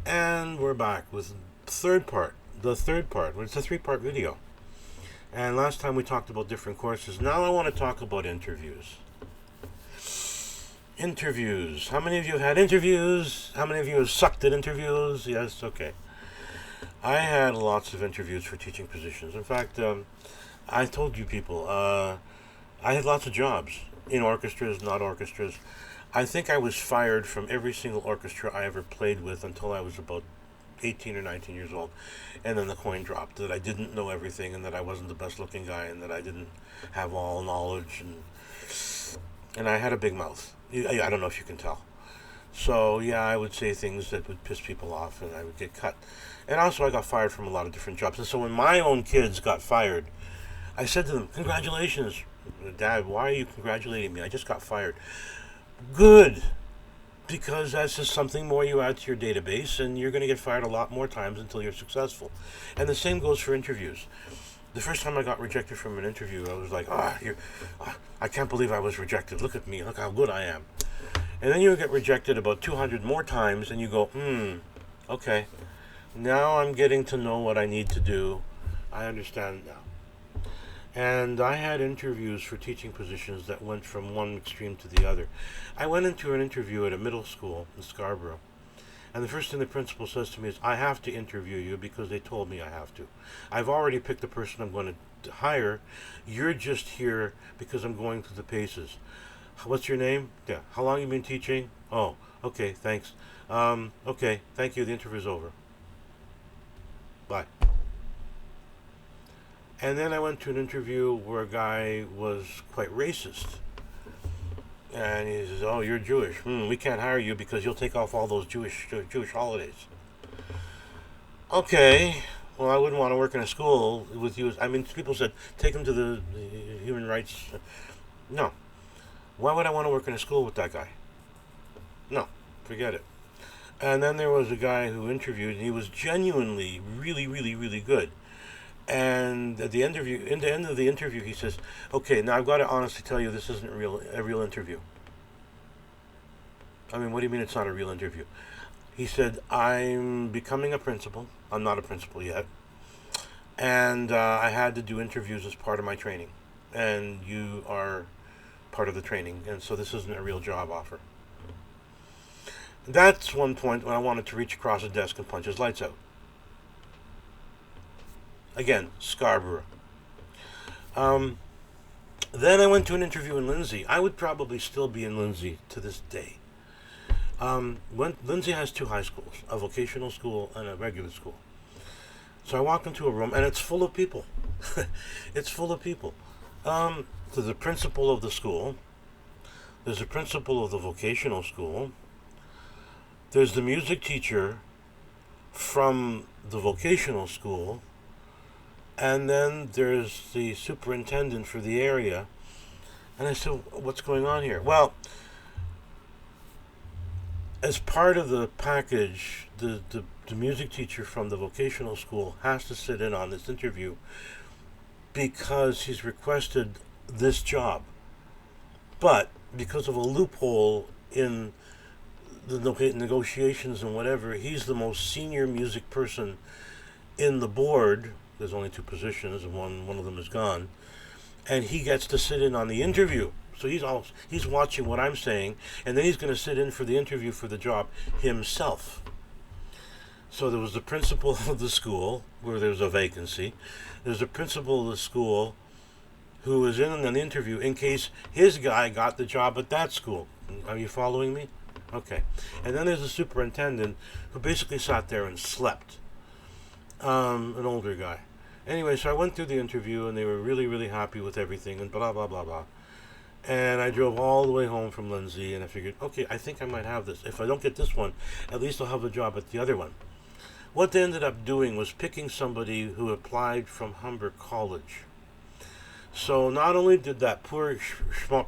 And we're back with third part, the third part. It's a three-part video. And last time we talked about different courses. Now I want to talk about interviews. Interviews. How many of you have had interviews? How many of you have sucked at interviews? Yes, okay. I had lots of interviews for teaching positions. In fact, I told you people, I had lots of jobs in orchestras, not orchestras. I think I was fired from every single orchestra I ever played with until I was about 18 or 19 years old. And then the coin dropped that I didn't know everything and that I wasn't the best looking guy and that I didn't have all knowledge. And I had a big mouth. I don't know if you can tell. So, yeah, I would say things that would piss people off and I would get cut. And also, I got fired from a lot of different jobs. And so when my own kids got fired, I said to them, "Congratulations." "Dad, why are you congratulating me? I just got fired." "Good, because that's just something more you add to your database, and you're going to get fired a lot more times until you're successful." And the same goes for interviews. The first time I got rejected from an interview, I was like, I can't believe I was rejected. Look at me. Look how good I am. And then you get rejected about 200 more times, and you go, okay. Now I'm getting to know what I need to do. I understand now. And I had interviews for teaching positions that went from one extreme to the other. I went into an interview at a middle school in Scarborough. And the first thing the principal says to me is, "I have to interview you because they told me I have to. I've already picked the person I'm going to hire. You're just here because I'm going through the paces. What's your name? Yeah. How long you been teaching? Oh, okay, thanks. Okay, thank you. The interview's over. Bye." And then I went to an interview where a guy was quite racist. And he says, "Oh, you're Jewish. We can't hire you because you'll take off all those Jewish holidays." Okay, well, I wouldn't want to work in a school with you. I mean, people said, take them to the human rights. No. Why would I want to work in a school with that guy? No, forget it. And then there was a guy who interviewed, and he was genuinely really, really, really good. And at the end of the interview, he says, "Okay, now I've got to honestly tell you, this isn't a real interview." I mean, what do you mean it's not a real interview? He said, "I'm becoming a principal. I'm not a principal yet. And I had to do interviews as part of my training. And you are part of the training. And so this isn't a real job offer." That's one point when I wanted to reach across the desk and punch his lights out. Again, Scarborough. Then I went to an interview in Lindsay. I would probably still be in Lindsay to this day. Lindsay has two high schools, a vocational school and a regular school. So I walk into a room, and it's full of people. It's full of people. There's the principal of the school. There's the principal of the vocational school. There's the music teacher from the vocational school. And then there's the superintendent for the area. And I said, "What's going on here?" Well, as part of the package, the music teacher from the vocational school has to sit in on this interview because he's requested this job. But because of a loophole in the negotiations and whatever, he's the most senior music person in the board. There's only two positions, and one of them is gone. And he gets to sit in on the interview. So he's watching what I'm saying, and then he's going to sit in for the interview for the job himself. So there was the principal of the school, where there's a vacancy. There's the principal of the school who was in on the interview in case his guy got the job at that school. Are you following me? Okay. And then there's the superintendent who basically sat there and slept. An older guy. Anyway, so I went through the interview, and they were really, really happy with everything, and blah, blah, blah, blah. And I drove all the way home from Lindsay, and I figured, okay, I think I might have this. If I don't get this one, at least I'll have a job at the other one. What they ended up doing was picking somebody who applied from Humber College. So not only did that poor schmuck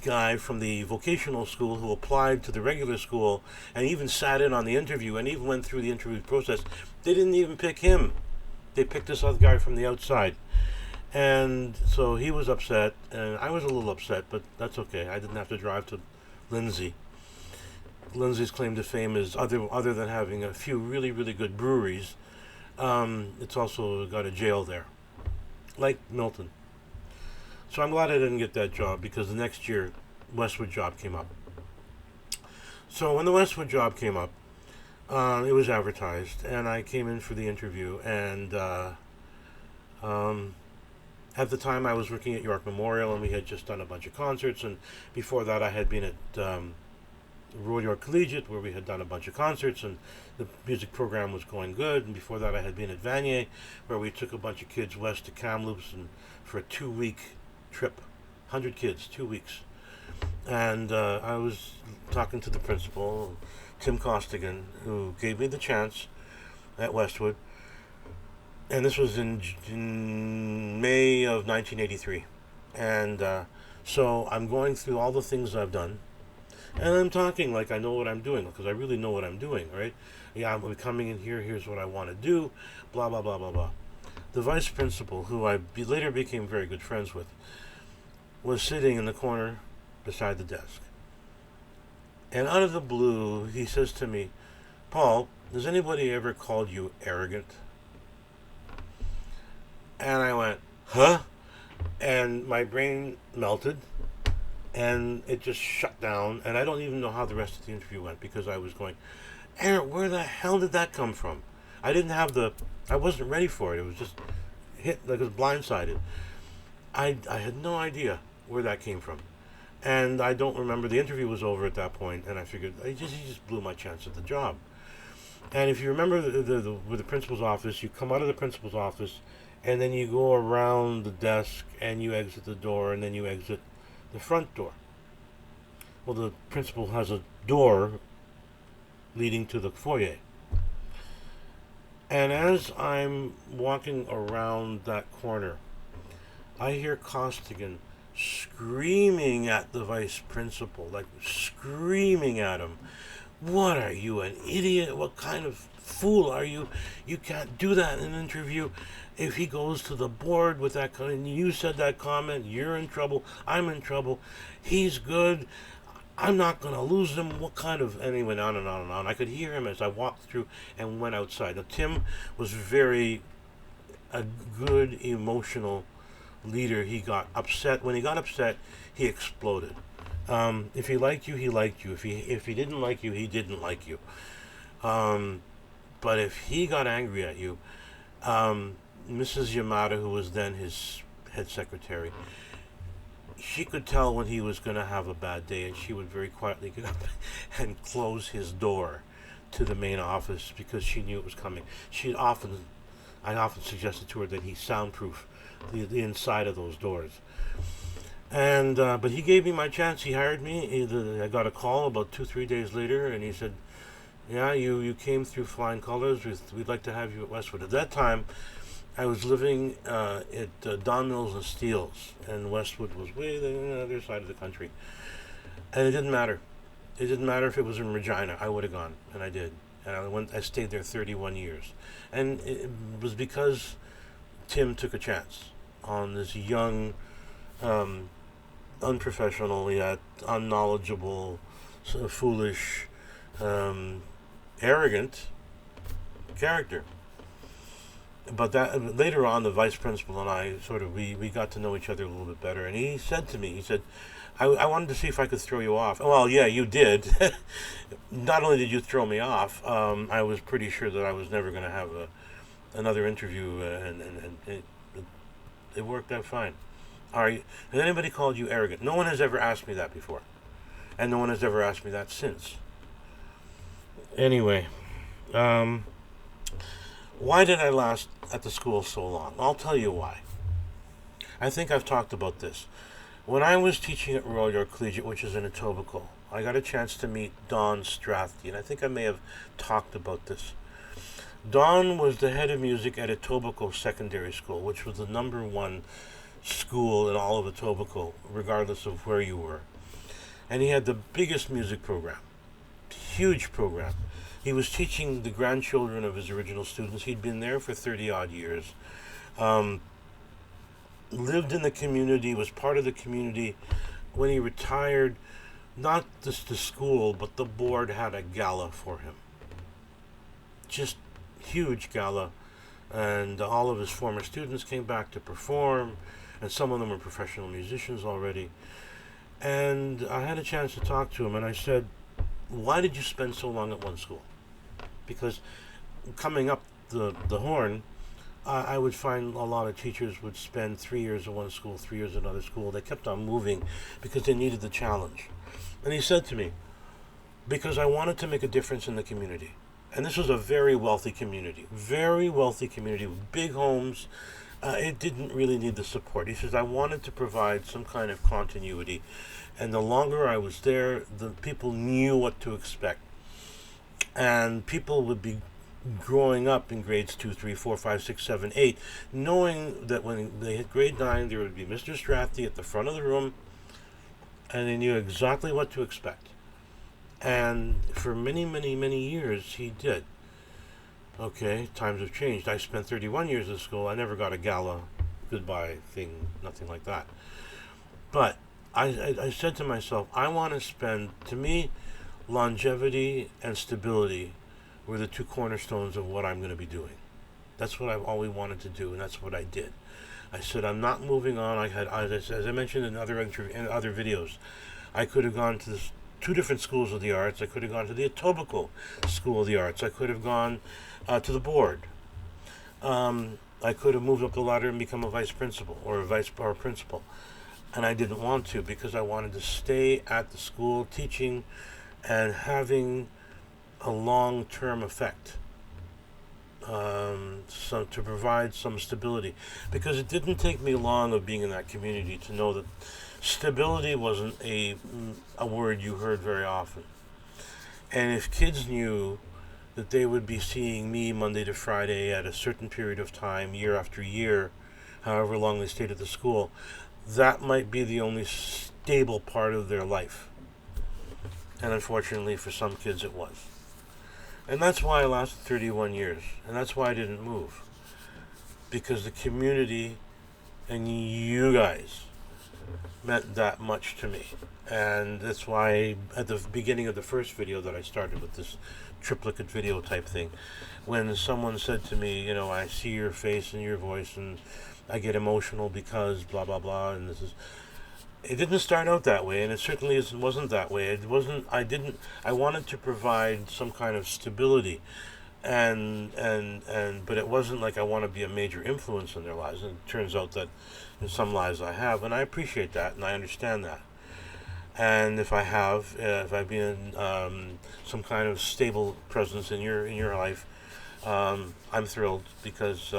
guy from the vocational school who applied to the regular school and even sat in on the interview and even went through the interview process, they didn't even pick him. They picked this other guy from the outside. And so he was upset, and I was a little upset, but that's okay. I didn't have to drive to Lindsay Lindsay's claim to fame is other than having a few really, really good breweries, it's also got a jail there, like Milton. So I'm glad I didn't get that job because the next year, Westwood job came up. So when the Westwood job came up, it was advertised, and I came in for the interview. And um, at the time, I was working at York Memorial, and we had just done a bunch of concerts. And before that, I had been at Royal York Collegiate, where we had done a bunch of concerts, and the music program was going good. And before that, I had been at Vanier, where we took a bunch of kids west to Kamloops and for a 2-week trip, 100 kids, 2 weeks. And I was talking to the principal, Tim Costigan, who gave me the chance at Westwood. And this was in May of 1983. And so I'm going through all the things I've done. And I'm talking like I know what I'm doing, because I really know what I'm doing, right? Yeah, I'm coming in here, here's what I want to do, blah, blah, blah, blah, blah. The vice principal, who I later became very good friends with, was sitting in the corner beside the desk. And out of the blue, he says to me, "Paul, has anybody ever called you arrogant?" And I went, "Huh?" And my brain melted, and it just shut down, and I don't even know how the rest of the interview went, because I was going, "Aaron, where the hell did that come from?" I wasn't ready for it. It was just hit, like I was blindsided. I had no idea where that came from. And I don't remember, the interview was over at that point, and I figured, he just blew my chance at the job. And if you remember with the principal's office, you come out of the principal's office, and then you go around the desk, and you exit the door, and then you exit the front door. Well, the principal has a door leading to the foyer. And as I'm walking around that corner, I hear Costigan screaming at the vice principal, like screaming at him. "What are you, an idiot? What kind of fool are you? You can't do that in an interview. If he goes to the board with that comment, you said that comment, you're in trouble, I'm in trouble. He's good. I'm not going to lose him. What kind of..." And he went on and on and on. I could hear him as I walked through and went outside. Now, Tim was a good emotional leader. He got upset. When he got upset, he exploded. If he liked you, he liked you. If he didn't like you, he didn't like you. But if he got angry at you, Mrs. Yamada, who was then his head secretary, she could tell when he was going to have a bad day, and she would very quietly get up and close his door to the main office, because she knew it was coming. I often suggested to her that he soundproof the inside of those doors. And but he gave me my chance. He hired me. I got a call about 2-3 days later, and he said, "Yeah, you came through flying colors. We'd like to have you at Westwood." At that time, I was living at Don Mills and Steeles, and Westwood was way on the other side of the country. And it didn't matter. It didn't matter if it was in Regina. I would have gone, and I did. And I stayed there 31 years. And it was because Tim took a chance on this young, unprofessional yet unknowledgeable, sort of foolish, arrogant character. But that later on, the vice principal and I we got to know each other a little bit better. And he said to me, he said, I wanted to see if I could throw you off." "Well, yeah, you did." "Not only did you throw me off, I was pretty sure that I was never going to have another interview, and it worked out fine." Has anybody called you arrogant? No one has ever asked me that before, and no one has ever asked me that since. Anyway, why did I last at the school so long? I'll tell you why. I think I've talked about this. When I was teaching at Royal York Collegiate, which is in Etobicoke, I got a chance to meet Don Strathty, and I think I may have talked about this. Don was the head of music at Etobicoke Secondary School, which was the #1 school in all of Etobicoke, regardless of where you were. And he had the biggest music program, huge program. He was teaching the grandchildren of his original students. He'd been there for 30-odd years. Lived in the community, was part of the community. When he retired, not just the school, but the board had a gala for him. Just huge gala, and all of his former students came back to perform, and some of them were professional musicians already. And I had a chance to talk to him, and I said, "Why did you spend so long at one school?" Because coming up the horn, I would find a lot of teachers would spend 3 years at one school, 3 years at another school. They kept on moving because they needed the challenge. And he said to me, "Because I wanted to make a difference in the community." And this was a very wealthy community with big homes. It didn't really need the support. He says, "I wanted to provide some kind of continuity. And the longer I was there, the people knew what to expect. And people would be growing up in grades 2, 3, 4, 5, 6, 7, 8, knowing that when they hit grade 9, there would be Mr. Strathy at the front of the room, and they knew exactly what to expect." And for many, many, many years, he did. Okay, times have changed. I spent 31 years at school. I never got a gala goodbye thing, nothing like that. But I said to myself, I want to spend, to me, longevity and stability were the two cornerstones of what I'm going to be doing. That's what I've always wanted to do, and that's what I did. I said, I'm not moving on. As I mentioned in other videos, I could have gone to this 2 different schools of the arts. I could have gone to the Etobicoke School of the Arts. I could have gone to the board. I could have moved up the ladder and become a vice principal or a principal. And I didn't want to because I wanted to stay at the school teaching and having a long-term effect. So to provide some stability. Because it didn't take me long of being in that community to know that stability wasn't a word you heard very often. And if kids knew that they would be seeing me Monday to Friday at a certain period of time, year after year, however long they stayed at the school, that might be the only stable part of their life. And unfortunately for some kids it was. And that's why I lasted 31 years. And that's why I didn't move. Because the community and you guys meant that much to me. And that's why at the beginning of the first video that I started with this triplicate video type thing, when someone said to me, I see your face and your voice and I get emotional because blah blah blah, and it didn't start out that way, and it certainly wasn't that way. I wanted to provide some kind of stability, but it wasn't like I want to be a major influence in their lives. And it turns out that in some lives I have, and I appreciate that, and I understand that. And if I have, if I've been some kind of stable presence in your life, I'm thrilled because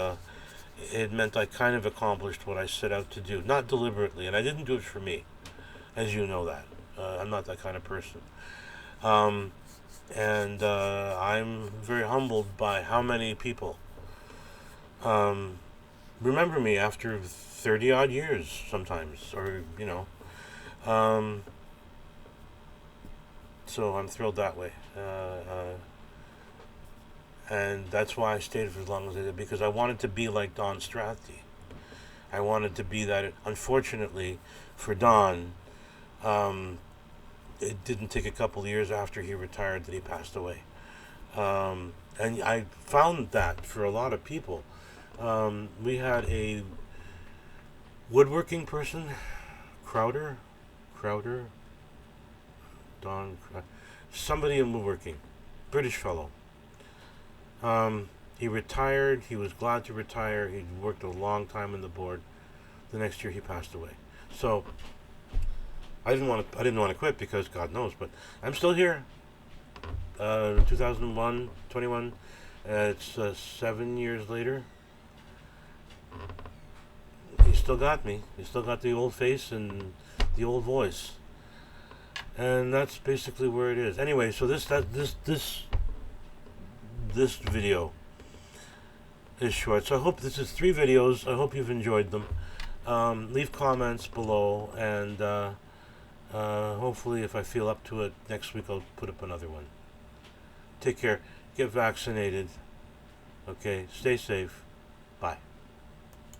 it meant I kind of accomplished what I set out to do, not deliberately, and I didn't do it for me, as you know that. I'm not that kind of person. And I'm very humbled by how many people remember me after 30 odd years sometimes, or so I'm thrilled that way. And that's why I stayed for as long as I did, because I wanted to be like Don Strathy. I wanted to be that. Unfortunately for Don, it didn't take a couple of years after he retired that he passed away. And I found that for a lot of people. We had a woodworking person, Crowder, somebody in woodworking, British fellow. He retired. He was glad to retire. He'd worked a long time in the board. The next year he passed away. So I didn't want to quit because God knows, but I'm still here. 2001, 21. It's 7 years later. He still got me. He still got the old face and the old voice. And that's basically where it is. Anyway, so this video is short. So I hope this is 3 videos. I hope you've enjoyed them. Leave comments below, and hopefully if I feel up to it, next week I'll put up another one. Take care. Get vaccinated. Okay. Stay safe. Bye.